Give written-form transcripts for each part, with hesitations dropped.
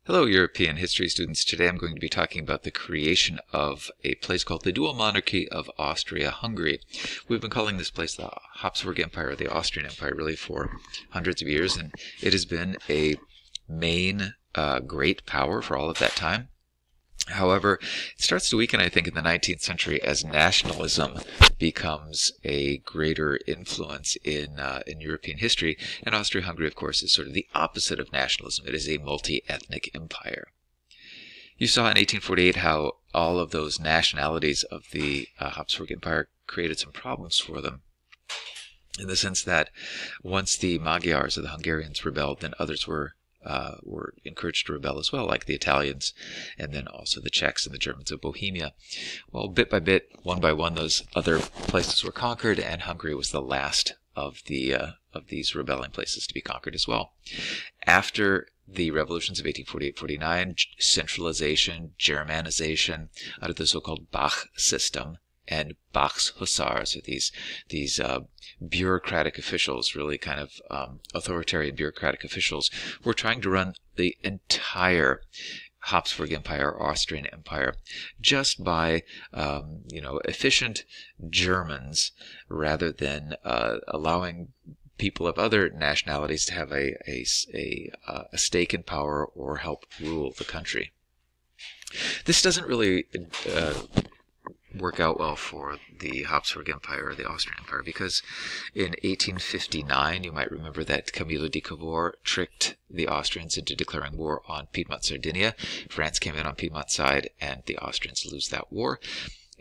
Hello, European history students. Today I'm going to be talking about the creation of a place called the Dual Monarchy of Austria-Hungary. We've been calling this place the Habsburg Empire, or the Austrian Empire, really for hundreds of years, and it has been a main great power for all of that time. However, it starts to weaken, I think, in the 19th century as nationalism becomes a greater influence in European history. And Austria-Hungary, of course, is sort of the opposite of nationalism. It is a multi-ethnic empire. You saw in 1848 how all of those nationalities of the Habsburg Empire created some problems for them, in the sense that once the Magyars or the Hungarians rebelled, then others were encouraged to rebel as well, like the Italians, and then also the Czechs and the Germans of Bohemia. Well, bit by bit, one by one, those other places were conquered, and Hungary was the last of these rebelling places to be conquered as well. After the revolutions of 1848-49, centralization, Germanization out of the so-called Bach system, and Bach's hussars, or these bureaucratic officials, really kind of authoritarian bureaucratic officials, were trying to run the entire Habsburg Empire, or Austrian Empire, just by efficient Germans, rather than allowing people of other nationalities to have a stake in power or help rule the country. This doesn't really work out well for the Habsburg Empire, or the Austrian Empire, because in 1859, you might remember that Camillo di Cavour tricked the Austrians into declaring war on Piedmont, Sardinia. France came in on Piedmont's side, and the Austrians lose that war.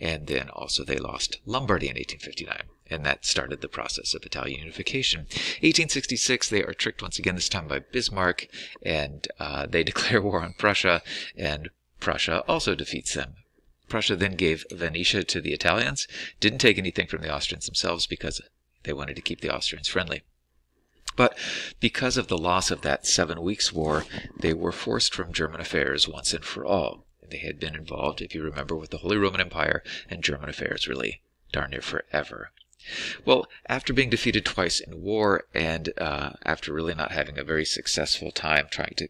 And then also they lost Lombardy in 1859, and that started the process of Italian unification. 1866, they are tricked once again, this time by Bismarck, and they declare war on Prussia, and Prussia also defeats them. Prussia then gave Venetia to the Italians, didn't take anything from the Austrians themselves because they wanted to keep the Austrians friendly. But because of the loss of that 7 Weeks' War, they were forced from German affairs once and for all. They had been involved, if you remember, with the Holy Roman Empire and German affairs really darn near forever. Well, after being defeated twice in war, and after really not having a very successful time trying to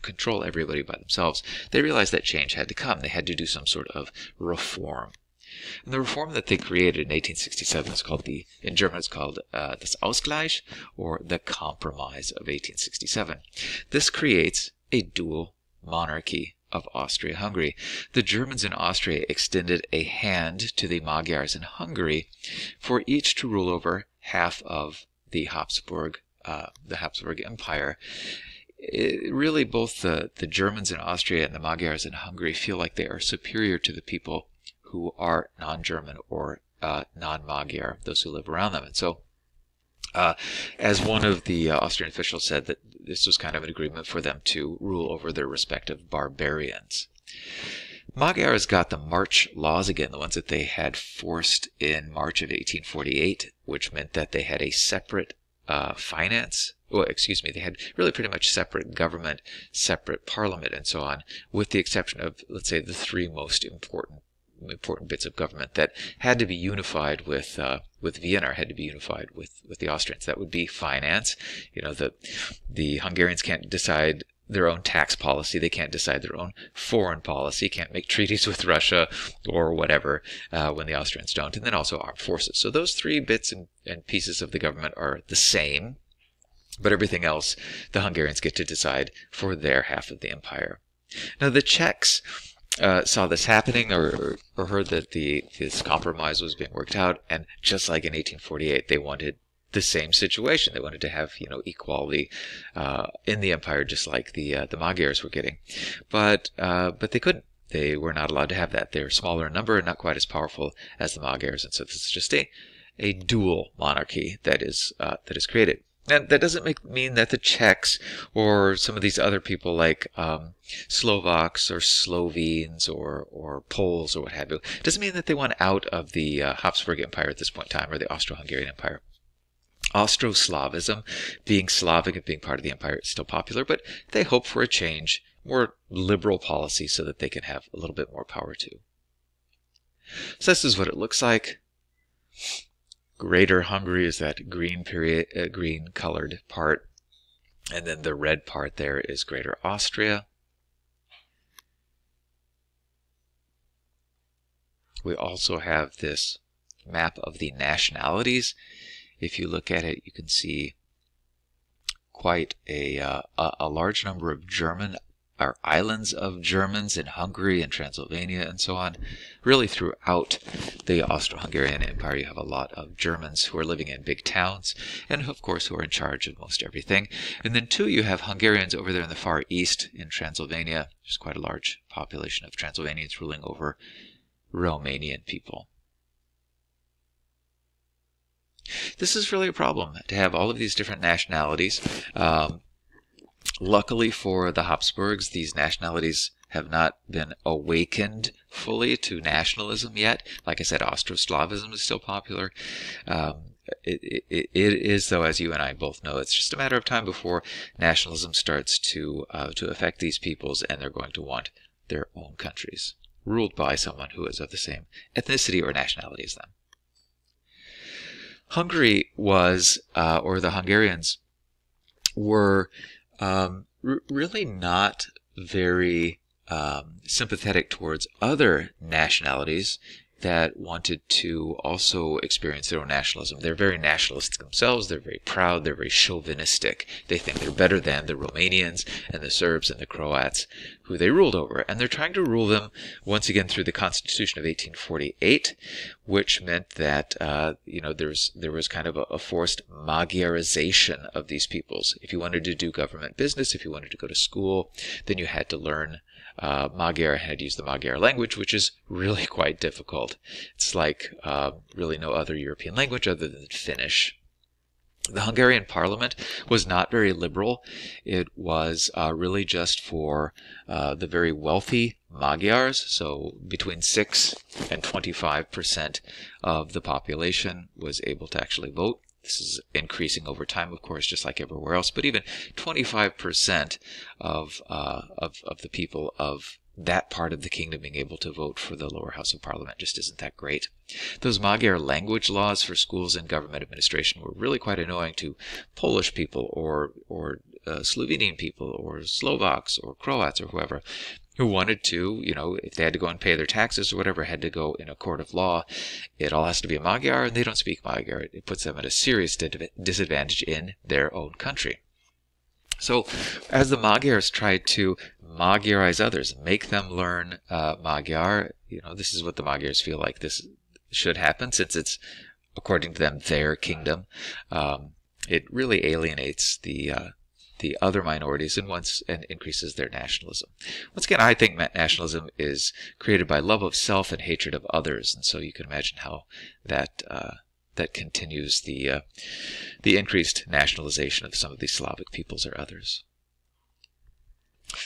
control everybody by themselves, they realized that change had to come. They had to do some sort of reform. And the reform that they created in 1867 is called in German it's called das Ausgleich, or the Compromise of 1867. This creates a dual monarchy of Austria-Hungary. The Germans in Austria extended a hand to the Magyars in Hungary for each to rule over half of the Habsburg Empire. Really, both the Germans in Austria and the Magyars in Hungary feel like they are superior to the people who are non-German or non-Magyar, those who live around them. And so, as one of the Austrian officials said, that this was kind of an agreement for them to rule over their respective barbarians. Magyars got the March laws again, the ones that they had forced in March of 1848, which meant that they had a separate finance. Well, excuse me, they had really pretty much separate government, separate parliament, and so on, with the exception of, let's say, the three most important bits of government that had to be unified with Vienna, or had to be unified with the Austrians. That would be finance. The Hungarians can't decide their own tax policy. They can't decide their own foreign policy, can't make treaties with Russia or whatever when the Austrians don't. And then also armed forces. So those three bits and pieces of the government are the same, but everything else the Hungarians get to decide for their half of the empire. Now the Czechs saw this happening, or heard that this compromise was being worked out, and just like in 1848, they wanted the same situation. They wanted to have equality in the empire, just like the Magyars were getting, but they couldn't. They were not allowed to have that. They're smaller in number and not quite as powerful as the Magyars, and so this is just a dual monarchy that is created. And that doesn't mean that the Czechs or some of these other people like Slovaks or Slovenes or Poles or what have you, doesn't mean that they want out of the Habsburg Empire at this point in time, or the Austro-Hungarian Empire. Austro-Slavism, being Slavic and being part of the empire, is still popular, but they hope for a change, more liberal policy, so that they can have a little bit more power too. So this is what it looks like. Greater Hungary is that green colored part, and then the red part there is Greater Austria. We also have this map of the nationalities. If you look at it, you can see quite a large number of German or islands of Germans in Hungary and Transylvania and so on. Really throughout the Austro-Hungarian Empire, you have a lot of Germans who are living in big towns and, of course, who are in charge of most everything. And then, too, you have Hungarians over there in the far east in Transylvania. There's quite a large population of Transylvanians ruling over Romanian people. This is really a problem, to have all of these different nationalities. Luckily for the Habsburgs, these nationalities have not been awakened fully to nationalism yet. Like I said, Austro-Slavism is still popular. It is, though, as you and I both know, it's just a matter of time before nationalism starts to affect these peoples, and they're going to want their own countries, ruled by someone who is of the same ethnicity or nationality as them. Hungary was, or the Hungarians, were really not very sympathetic towards other nationalities that wanted to also experience their own nationalism. They're very nationalistic themselves. They're very proud. They're very chauvinistic. They think they're better than the Romanians and the Serbs and the Croats who they ruled over. And they're trying to rule them once again through the Constitution of 1848, which meant that there was kind of a forced Magyarization of these peoples. If you wanted to do government business, if you wanted to go to school, then you had to learn Magyar, had to use the Magyar language, which is really quite difficult. It's like really no other European language other than Finnish. The Hungarian parliament was not very liberal. It was really just for the very wealthy Magyars, so between 6 and 25% of the population was able to actually vote. This is increasing over time, of course, just like everywhere else, but even 25% of the people of that part of the kingdom being able to vote for the lower house of parliament just isn't that great. Those Magyar language laws for schools and government administration were really quite annoying to Polish people or Slovenian people or Slovaks or Croats or whoever who wanted to, if they had to go and pay their taxes or whatever, had to go in a court of law. It all has to be a Magyar, and they don't speak Magyar. It puts them at a serious disadvantage in their own country. So as the Magyars tried to Magyarize others, make them learn Magyar, this is what the Magyars feel like this should happen, since it's, according to them, their kingdom. It really alienates the other minorities and increases their nationalism. Once again, I think nationalism is created by love of self and hatred of others, and so you can imagine how that continues the increased nationalization of some of these Slavic peoples or others.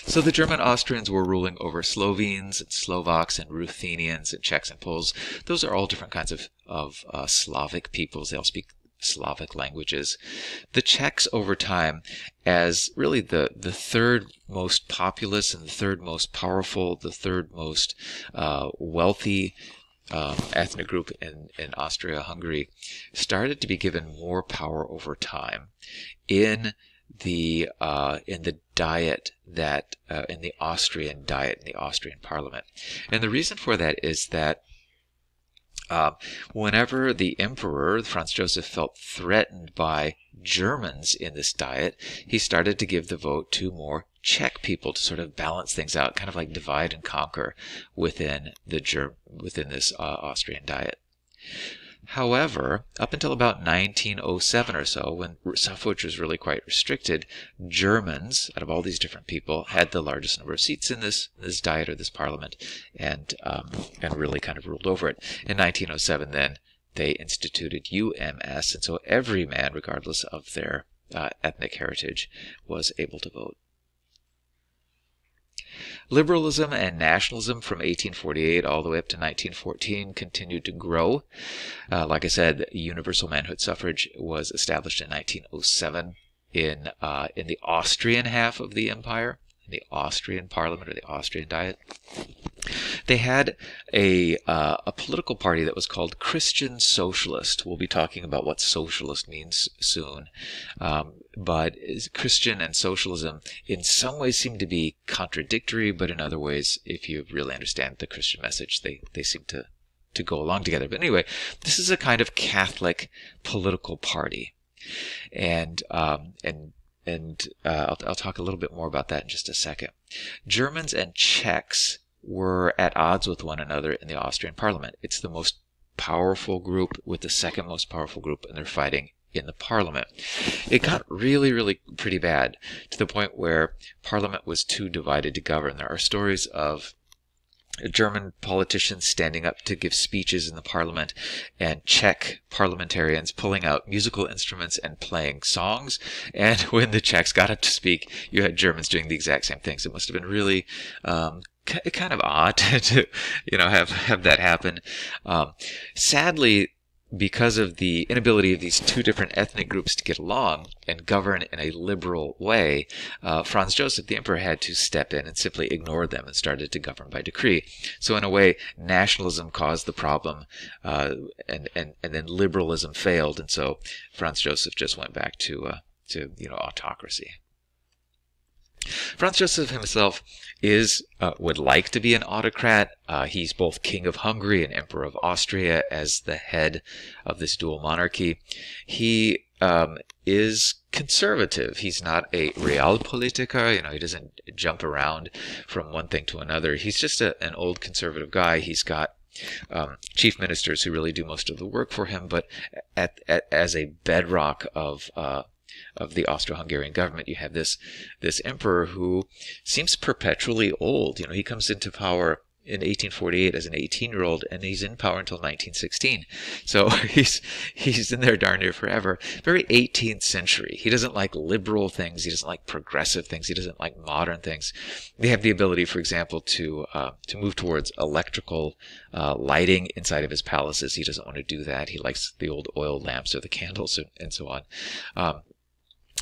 So the German Austrians were ruling over Slovenes and Slovaks and Ruthenians and Czechs and Poles. Those are all different kinds of Slavic peoples. They all speak Slavic languages. The Czechs over time, as really the third most populous and the third most powerful, the third most wealthy ethnic group in Austria-Hungary, started to be given more power over time in the diet that in the Austrian diet, in the Austrian parliament. And the reason for that is that whenever the emperor, Franz Joseph, felt threatened by Germans in this diet, he started to give the vote to more Czech people to sort of balance things out, kind of like divide and conquer within this Austrian diet. However, up until about 1907 or so, when suffrage was really quite restricted, Germans, out of all these different people, had the largest number of seats in this diet or this parliament, and really kind of ruled over it. In 1907, then, they instituted UMS, and so every man, regardless of their ethnic heritage, was able to vote. Liberalism and nationalism from 1848 all the way up to 1914 continued to grow. Like I said, universal manhood suffrage was established in 1907 in the Austrian half of the empire, in the Austrian parliament or the Austrian diet. They had a political party that was called Christian Socialist. We'll be talking about what socialist means soon. But Christian and socialism in some ways seem to be contradictory, but in other ways, if you really understand the Christian message, they seem to to go along together. But anyway, this is a kind of Catholic political party. And I'll talk a little bit more about that in just a second. Germans and Czechs were at odds with one another in the Austrian parliament. It's the most powerful group with the second most powerful group, and they're fighting in the parliament. It got really, really pretty bad, to the point where parliament was too divided to govern. There are stories of German politicians standing up to give speeches in the parliament, and Czech parliamentarians pulling out musical instruments and playing songs. And when the Czechs got up to speak, you had Germans doing the exact same things. It must have been really kind of odd to have that happen. Sadly, because of the inability of these two different ethnic groups to get along and govern in a liberal way, Franz Joseph, the emperor, had to step in and simply ignore them and started to govern by decree. So in a way, nationalism caused the problem, and then liberalism failed, and so Franz Joseph just went back to autocracy. Franz Joseph himself would like to be an autocrat. He's both King of Hungary and Emperor of Austria as the head of this dual monarchy. He is conservative. He's not a realpolitiker. He doesn't jump around from one thing to another. He's just an old conservative guy. He's got chief ministers who really do most of the work for him, but as a bedrock of the Austro-Hungarian government, you have this emperor who seems perpetually old. He comes into power in 1848 as an 18-year-old, and he's in power until 1916. So he's in there darn near forever. Very 18th century. He doesn't like liberal things. He doesn't like progressive things. He doesn't like modern things. They have the ability, for example, to move towards electrical lighting inside of his palaces. He doesn't want to do that. He likes the old oil lamps or the candles and so on.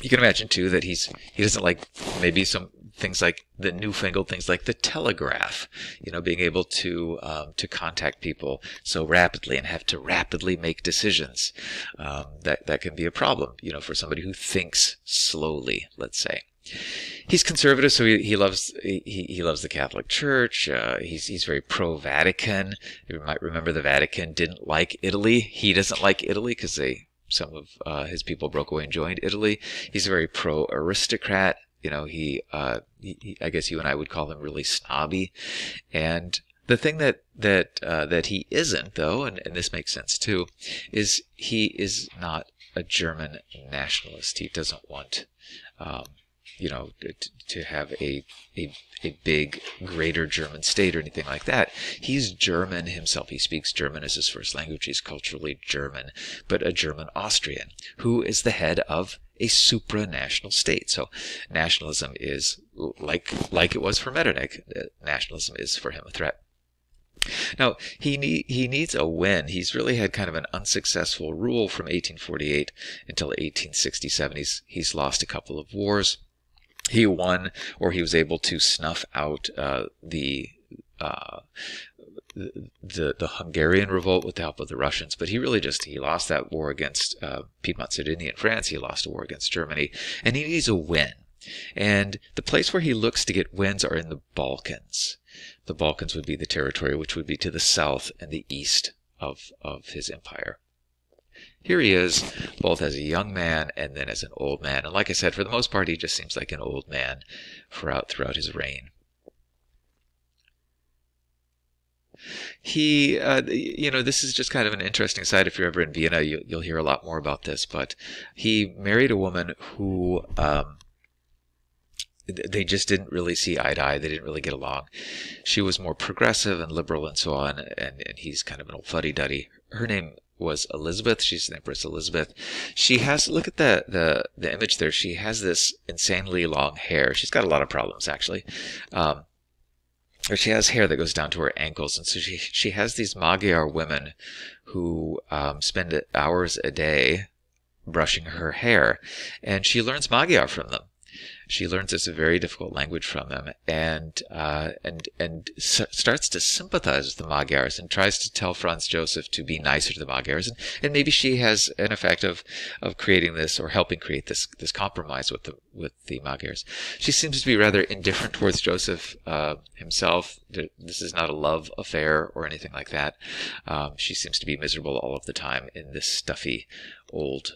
You can imagine, too, that he doesn't like maybe some things like the newfangled things like the telegraph, being able to contact people so rapidly and have to rapidly make decisions. That can be a problem, for somebody who thinks slowly, let's say. He's conservative, so he loves the Catholic Church. He's very pro-Vatican. You might remember the Vatican didn't like Italy. He doesn't like Italy because some of his people broke away and joined Italy. He's a very pro-aristocrat. I guess you and I would call him really snobby. And the thing that he isn't, though, and this makes sense too, is he is not a German nationalist. He doesn't want, to have a big, greater German state or anything like that. He's German himself. He speaks German as his first language. He's culturally German, but a German Austrian who is the head of a supranational state. So nationalism is like it was for Metternich. Nationalism is for him a threat. Now, he needs a win. He's really had kind of an unsuccessful rule from 1848 until 1867. He's lost a couple of wars. He won, or he was able to snuff out the Hungarian revolt with the help of the Russians, but he lost that war against Piedmont, Sardinia, and France. He lost a war against Germany, and he needs a win. And the place where he looks to get wins are in the Balkans. The Balkans would be the territory which would be to the south and the east of his empire. Here he is, both as a young man and then as an old man. And like I said, for the most part, he just seems like an old man throughout his reign. He, this is just kind of an interesting side. If you're ever in Vienna, you'll hear a lot more about this. But he married a woman who they just didn't really see eye to eye. They didn't really get along. She was more progressive and liberal and so on, and he's kind of an old fuddy-duddy. Her name was Elizabeth. She's the Empress Elizabeth. She has, look at the image there. She has this insanely long hair. She's got a lot of problems, actually. She has hair that goes down to her ankles, and so she has these Magyar women who spend hours a day brushing her hair, and she learns Magyar from them. She learns this very difficult language from him, and starts to sympathize with the Magyars and tries to tell Franz Joseph to be nicer to the Magyars, and maybe she has an effect of creating this, or helping create this compromise with the Magyars. She seems to be rather indifferent towards Joseph himself. This is not a love affair or anything like that. She seems to be miserable all of the time in this stuffy old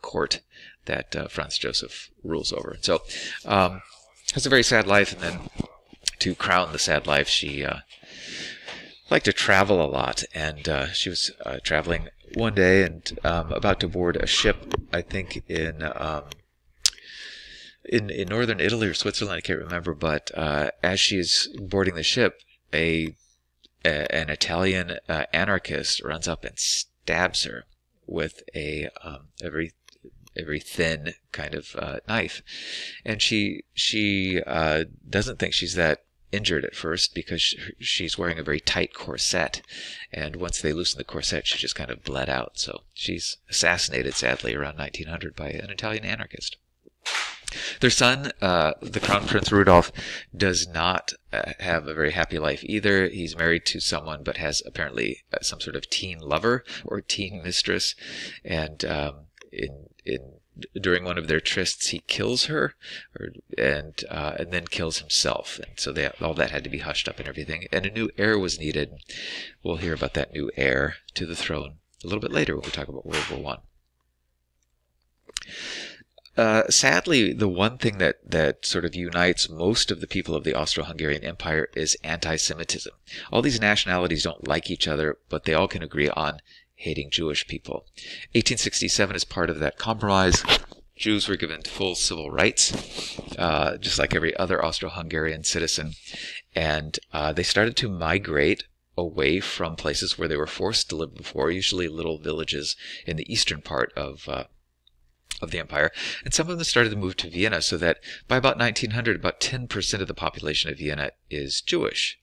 court that Franz Joseph rules over. So has a very sad life, and then to crown the sad life, she liked to travel a lot, and she was traveling one day and about to board a ship, I think in northern Italy or Switzerland, I can't remember, but as she's boarding the ship, an Italian anarchist runs up and stabs her with a very thin kind of knife, and she doesn't think she's that injured at first, because she's wearing a very tight corset, and once they loosen the corset, she just kind of bled out. So she's assassinated, sadly, around 1900 by an Italian anarchist. Their son, the Crown Prince Rudolf, does not have a very happy life either. He's married to someone, but has apparently some sort of teen lover or teen mistress, and during one of their trysts, he kills her, and then kills himself. And so all that had to be hushed up and everything. And a new heir was needed. We'll hear about that new heir to the throne a little bit later when we talk about World War I. Sadly, the one thing that sort of unites most of the people of the Austro-Hungarian Empire is anti-Semitism. All these nationalities don't like each other, but they all can agree on hating Jewish people. 1867 is part of that compromise. Jews were given full civil rights, just like every other Austro-Hungarian citizen, and they started to migrate away from places where they were forced to live before, usually little villages in the eastern part of the empire, and some of them started to move to Vienna, so that by about 1900, about 10% of the population of Vienna is Jewish.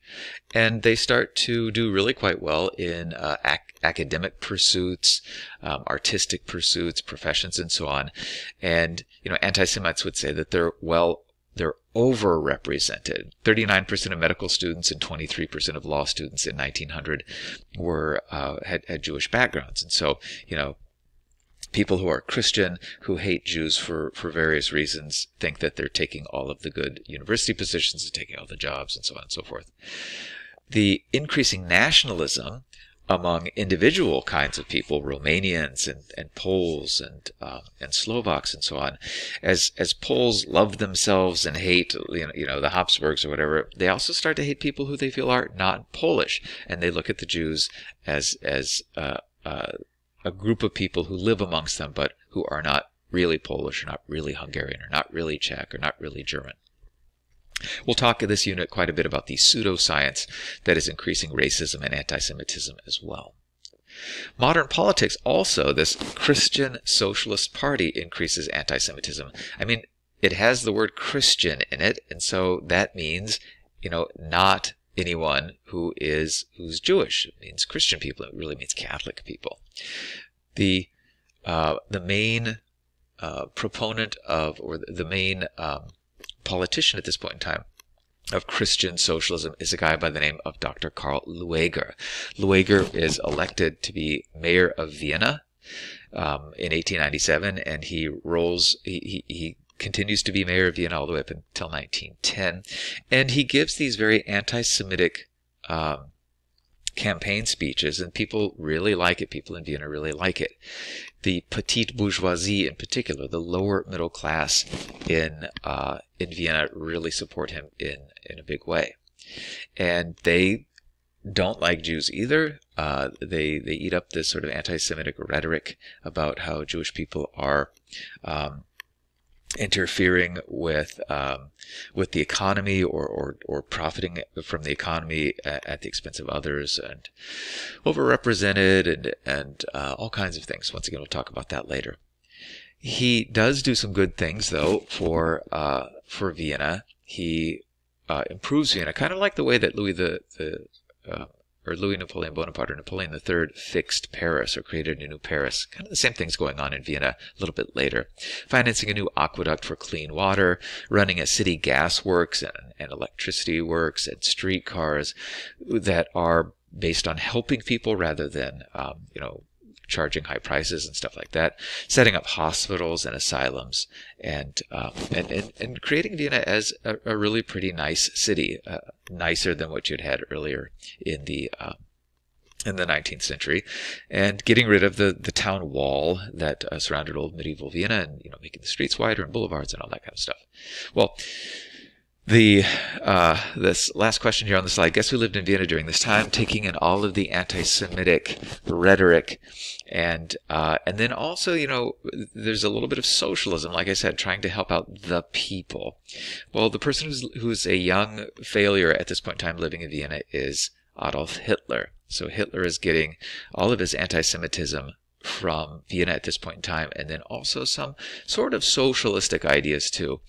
And they start to do really quite well in academic pursuits, artistic pursuits, professions, and so on. And, anti-Semites would say that they're overrepresented. 39% of medical students and 23% of law students in 1900 had Jewish backgrounds. And so, people who are Christian, who hate Jews for various reasons, think that they're taking all of the good university positions and taking all the jobs and so on and so forth. The increasing nationalism among individual kinds of people, Romanians and Poles and Slovaks and so on, as Poles love themselves and hate the Habsburgs or whatever, they also start to hate people who they feel are not Polish, and they look at the Jews as a group of people who live amongst them, but who are not really Polish, or not really Hungarian, or not really Czech, or not really German. We'll talk in this unit quite a bit about the pseudoscience that is increasing racism and anti-Semitism as well. Modern politics also, this Christian Socialist Party increases anti-Semitism. I mean, it has the word Christian in it, and so that means, not anyone who's Jewish. It means Christian people. It really means Catholic people. The main proponent of, or the main politician at this point in time of Christian socialism is a guy by the name of Dr. Karl Lueger. Lueger is elected to be mayor of Vienna in 1897, and he continues to be mayor of Vienna all the way up until 1910, and he gives these very anti-Semitic campaign speeches, and people really like it. People in Vienna really like it. The petite bourgeoisie, in particular, the lower middle class in Vienna, really support him in a big way, and they don't like Jews either. They eat up this sort of anti-Semitic rhetoric about how Jewish people are interfering with the economy, or profiting from the economy at the expense of others, and overrepresented, and all kinds of things. Once again, we'll talk about that later. He does do some good things, though, for Vienna. He improves Vienna, kind of like the way that or Louis Napoleon Bonaparte or Napoleon III fixed Paris or created a new Paris. Kind of the same things going on in Vienna a little bit later. Financing a new aqueduct for clean water, running a city gas works and electricity works and streetcars that are based on helping people rather than, charging high prices and stuff like that, setting up hospitals and asylums, and creating Vienna as a really pretty nice city, nicer than what you'd had earlier in the 19th century, and getting rid of the town wall that surrounded old medieval Vienna, and making the streets wider and boulevards and all that kind of stuff. Well, this last question here on the slide, guess who lived in Vienna during this time, taking in all of the anti-Semitic rhetoric, and then also, there's a little bit of socialism, like I said, trying to help out the people. Well, the person who's a young failure at this point in time living in Vienna is Adolf Hitler. So Hitler is getting all of his anti-Semitism from Vienna at this point in time, and then also some sort of socialistic ideas too.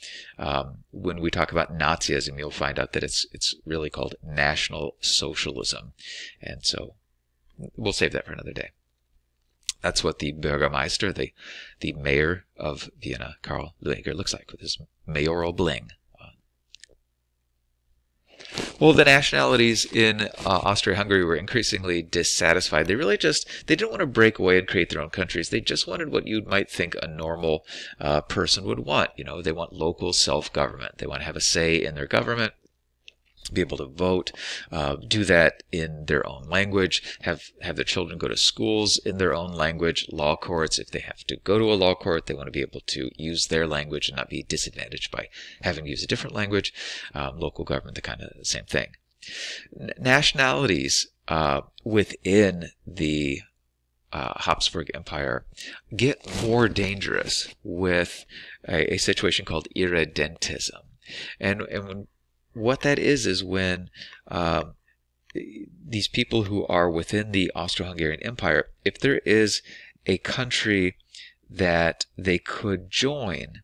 When we talk about Nazism, you'll find out that it's really called National Socialism, and so we'll save that for another day. That's what the Bürgermeister, the mayor of Vienna, Karl Lueger, looks like with his mayoral bling. Well, the nationalities in Austria-Hungary were increasingly dissatisfied. They didn't want to break away and create their own countries. They just wanted what you might think a normal person would want. They want local self-government. They want to have a say in their government, be able to vote, do that in their own language, have their children go to schools in their own language, law courts. If they have to go to a law court, they want to be able to use their language and not be disadvantaged by having to use a different language. Local government, the kind of same thing. Nationalities within the Habsburg Empire get more dangerous with a situation called irredentism. And what that is when these people who are within the Austro-Hungarian Empire, if there is a country that they could join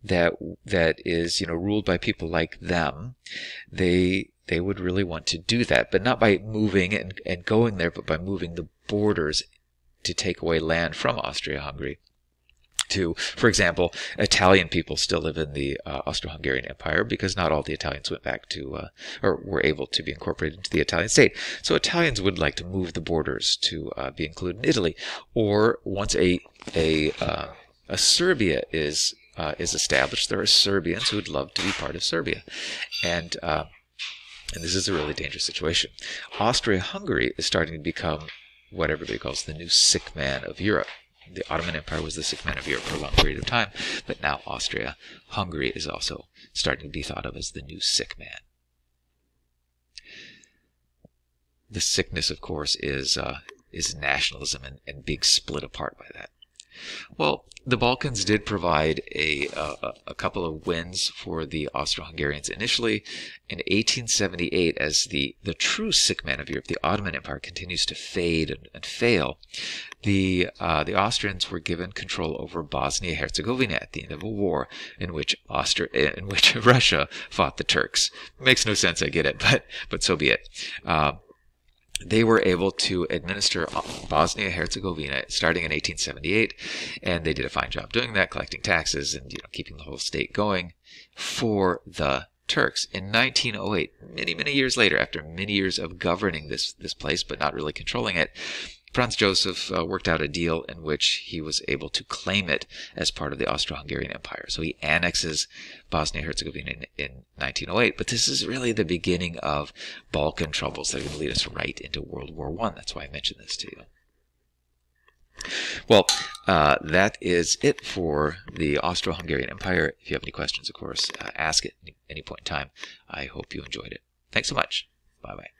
that is ruled by people like them, they would really want to do that, but not by moving and going there, but by moving the borders to take away land from Austria-Hungary. For example, Italian people still live in the Austro-Hungarian Empire because not all the Italians went back to, or were able to be incorporated into the Italian state. So Italians would like to move the borders to be included in Italy. Or once a Serbia is established, there are Serbians who would love to be part of Serbia, and this is a really dangerous situation. Austria-Hungary is starting to become what everybody calls the new sick man of Europe. The Ottoman Empire was the sick man of Europe for a long period of time, but now Austria-Hungary is also starting to be thought of as the new sick man. The sickness, of course, is nationalism and being split apart by that. Well, the Balkans did provide a couple of wins for the Austro-Hungarians. Initially, in 1878, as the true sick man of Europe, the Ottoman Empire continues to fade and fail, the Austrians were given control over Bosnia-Herzegovina at the end of a war in which Russia fought the Turks. Makes no sense, I get it, but so be it. They were able to administer Bosnia-Herzegovina starting in 1878, and they did a fine job doing that, collecting taxes and keeping the whole state going for the Turks. In 1908, many years later, after many years of governing this place but not really controlling it, Franz Joseph worked out a deal in which he was able to claim it as part of the Austro-Hungarian Empire. So he annexes Bosnia-Herzegovina in 1908, but this is really the beginning of Balkan troubles that are going to lead us right into World War I. That's why I mentioned this to you. Well, that is it for the Austro-Hungarian Empire. If you have any questions, of course, ask at any point in time. I hope you enjoyed it. Thanks so much. Bye-bye.